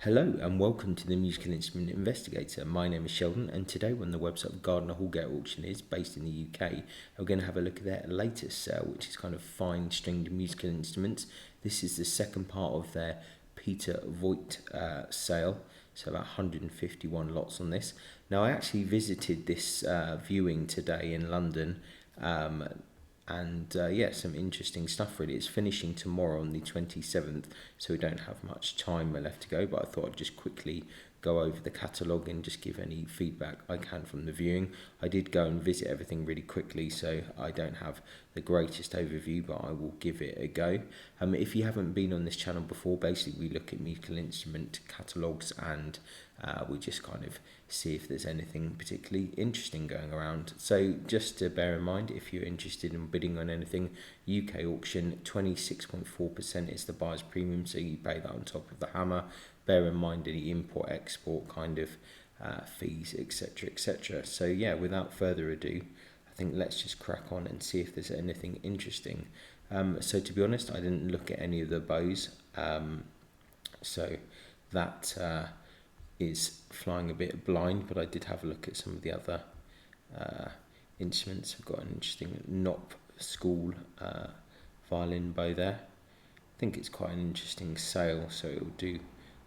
Hello and welcome to the Musical Instrument Investigator. My name is Sheldon and today we're on the website of Gardiner Houlgate Auctioneers based in the UK. We're going to have a look at their latest sale, which is kind of fine stringed musical instruments. This is the second part of their Peter Voigt sale, so about 151 lots on this. Now I actually visited this viewing today in London and some interesting stuff really. It's finishing tomorrow on the 27th, so we don't have much time left to go, but I thought I'd just quickly go over the catalogue and just give any feedback I can from the viewing. I did go and visit everything really quickly, so I don't have the greatest overview, but I will give it a go. If you haven't been on this channel before, basically we look at musical instrument catalogues and we just kind of see if there's anything particularly interesting going around. So just to bear in mind, if you're interested in bidding on anything, UK auction, 26.4% is the buyer's premium, so you pay that on top of the hammer. Bear in mind any import-export kind of fees, etc, etc. So yeah, without further ado, I think let's just crack on and see if there's anything interesting. So to be honest, I didn't look at any of the bows, so that is flying a bit blind, but I did have a look at some of the other instruments. We've got an interesting Knop school violin bow there. I think it's quite an interesting sale, so it will do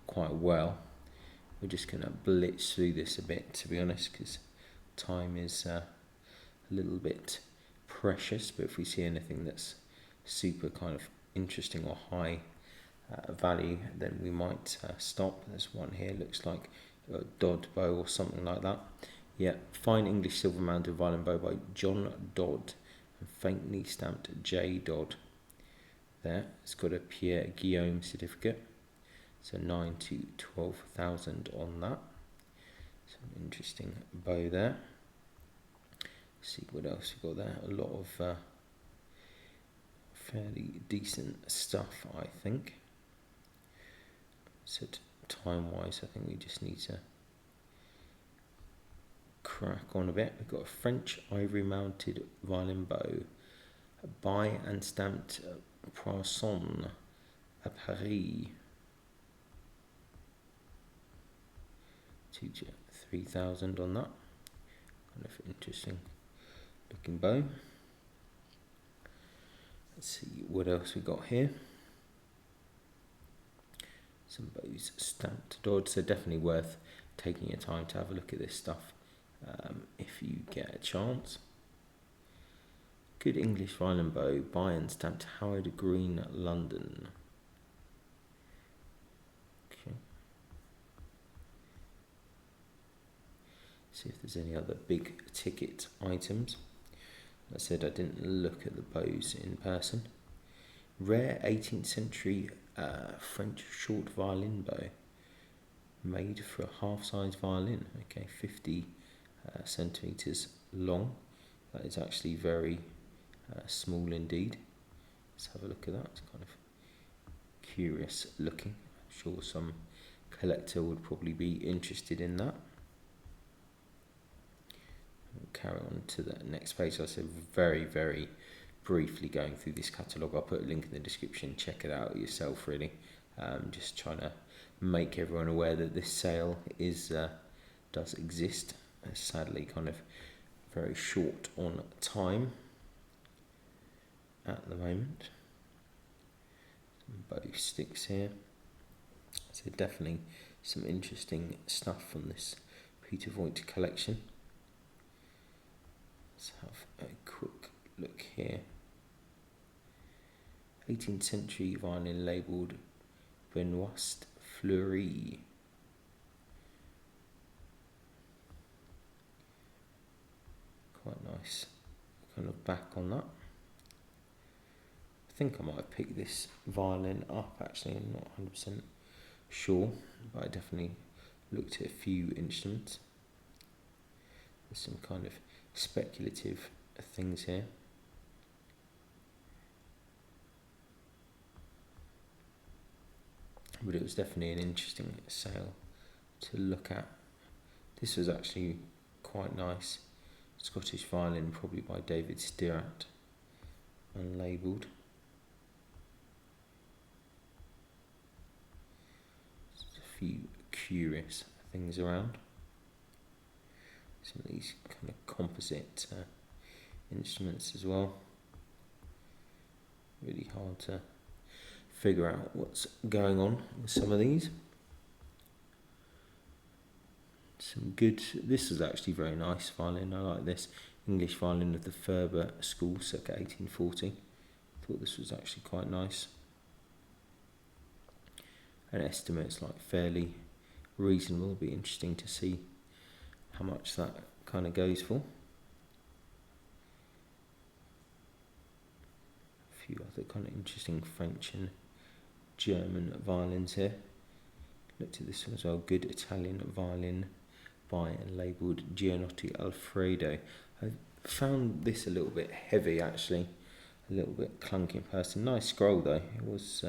quite well. We're just going to blitz through this a bit, to be honest, because time is a little bit precious, but if we see anything that's super kind of interesting or high value, then we might stop. There's one here, looks like a Dodd bow or something like that. Yeah, fine English silver mounted violin bow by John Dodd and faintly stamped J Dodd. There, it's got a Pierre Guillaume certificate, so 9 to 12,000 on that. Some interesting bow there. Let's see what else we've got there. A lot of fairly decent stuff, I think. So time-wise, I think we just need to crack on a bit. We've got a French ivory-mounted violin bow by and stamped Poisson à Paris. 2 to 3,000 on that. Kind of interesting looking bow. Let's see what else we got here. Some bows stamped Dodd, so definitely worth taking your time to have a look at this stuff if you get a chance. Good English violin bow by and stamped Howard Green, London. Okay. See if there's any other big ticket items. As I said, I didn't look at the bows in person. Rare 18th century French short violin bow, made for a half-size violin. Okay, 50 centimeters long. That is actually very small indeed. Let's have a look at that. It's kind of curious looking. I'm sure some collector would probably be interested in that. We'll carry on to the next page. I said very briefly going through this catalogue. I'll put a link in the description. Check it out yourself, really. Just trying to make everyone aware that this sale does exist. It's sadly kind of very short on time at the moment. Some bow sticks here. So definitely some interesting stuff from this Peter Voigt collection. Let's have a quick look here. 18th century violin labelled Benoist Fleury. Quite nice kind of back on that. I think I might have picked this violin up actually, I'm not 100% sure, but I definitely looked at a few instruments. There's some kind of speculative things here. But it was definitely an interesting sale to look at. This was actually quite nice. Scottish violin, probably by David Stirrat, unlabelled. few curious things around. Some of these kind of composite instruments as well. Really hard to figure out what's going on with some of these. Some good, this is actually very nice violin. I like this English violin of the Ferber School, circa 1840. Thought this was actually quite nice. An estimate's like fairly reasonable. It'll be interesting to see how much that kind of goes for. A few other kind of interesting French and German violins here. Looked at this one as well. Good Italian violin by and labelled Gianotti Alfredo. I found this a little bit heavy actually, a little bit clunky in person. Nice scroll though. It was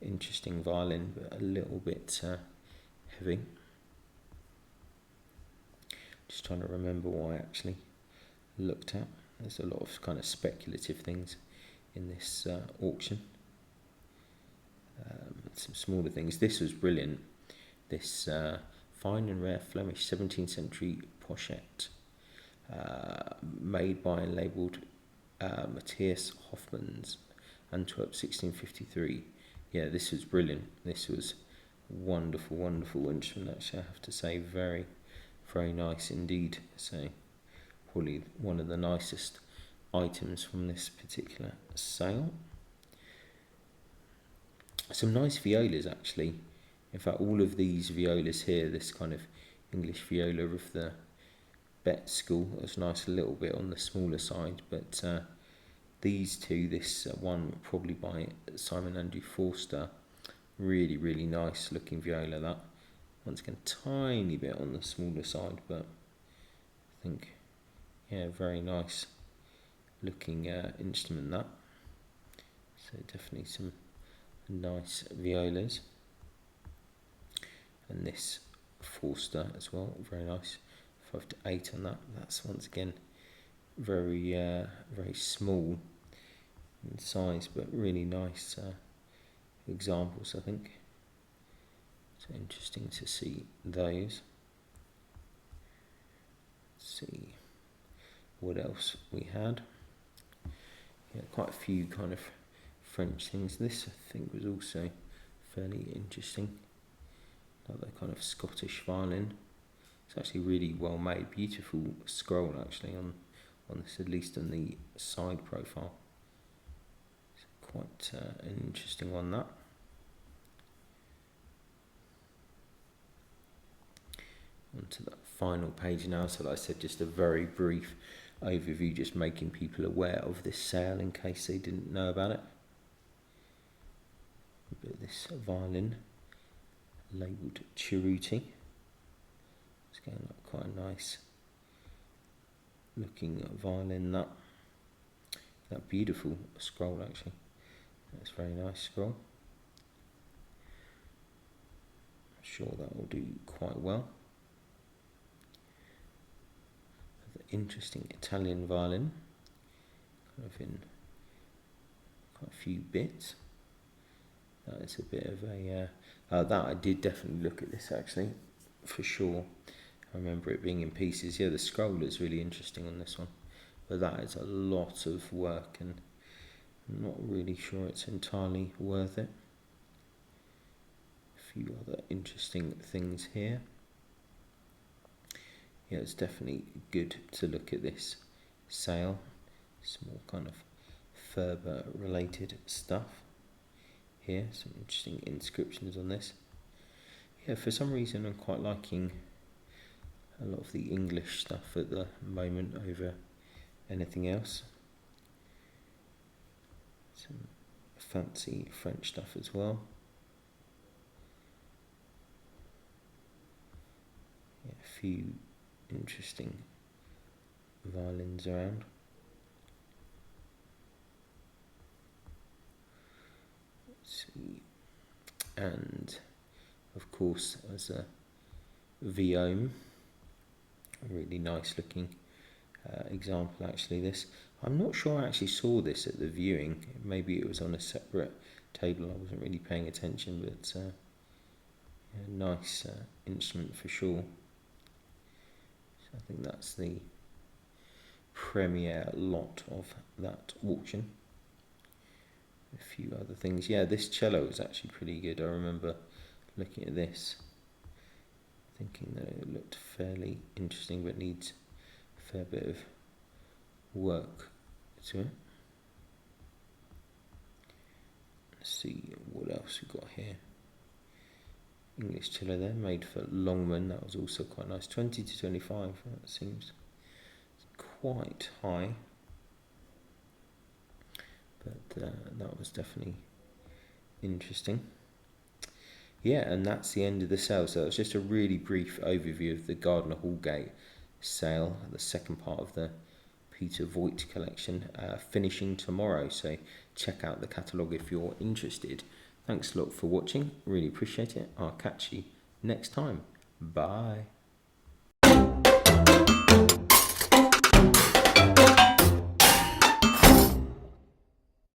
interesting violin, but a little bit heavy. Just trying to remember what I actually looked at. There's a lot of kind of speculative things in this auction. Some smaller things. This was brilliant. This fine and rare Flemish 17th century pochette, made by and labelled Matthias Hoffmans, Antwerp 1653. Yeah, this was brilliant. This was wonderful, wonderful instrument actually, I have to say. Very, very nice indeed. So probably one of the nicest items from this particular sale. Some nice violas actually. In fact, all of these violas here, this kind of English viola of the Bett School, was nice, a little bit on the smaller side, but these two, this one probably by Simon Andrew Forster, really, really nice looking viola. That once again, tiny bit on the smaller side, but I think, yeah, very nice looking instrument that. So definitely some nice violas. And this Forster as well, very nice, 5 to 8 on that. That's once again very very small in size, but really nice examples, I think. So interesting to see those. Let's see what else we had. Yeah, quite a few kind of French things. This I think was also fairly interesting. Another kind of Scottish violin. It's actually really well made, beautiful scroll actually on this, at least on the side profile. It's quite an interesting one that. Onto that final page now. So like I said, just a very brief overview, just making people aware of this sale in case they didn't know about it. A bit of this violin, labelled Cerruti. It's going like quite a nice looking violin. That beautiful scroll actually. That's a very nice scroll. I'm sure that will do quite well. Interesting Italian violin, kind of in quite a few bits. That is a bit of a that I did definitely look at this actually, for sure. I remember it being in pieces. Yeah, the scroll is really interesting on this one, but that is a lot of work and I'm not really sure it's entirely worth it. A few other interesting things here. Yeah, it's definitely good to look at this sale. Some more kind of Ferber related stuff here. Some interesting inscriptions on this. Yeah, for some reason I'm quite liking a lot of the English stuff at the moment over anything else. Some fancy French stuff as well. Yeah, a few interesting violins around. Let's see, and of course as a Viome, a really nice looking example actually. This, I'm not sure I actually saw this at the viewing, maybe it was on a separate table, I wasn't really paying attention, but A nice instrument for sure. So I think that's the premier lot of that auction. A few other things. Yeah, this cello is actually pretty good. I remember looking at this, thinking that it looked fairly interesting, but needs a fair bit of work to it. Let's see what else we got here. English cello there, made for Longman. That was also quite nice. 20 to 25. That seems quite high, but that was definitely interesting. Yeah, and that's the end of the sale. So it's just a really brief overview of the Gardiner Houlgate sale, the second part of the Peter Voigt collection, finishing tomorrow. So check out the catalogue if you're interested. Thanks a lot for watching. Really appreciate it. I'll catch you next time. Bye.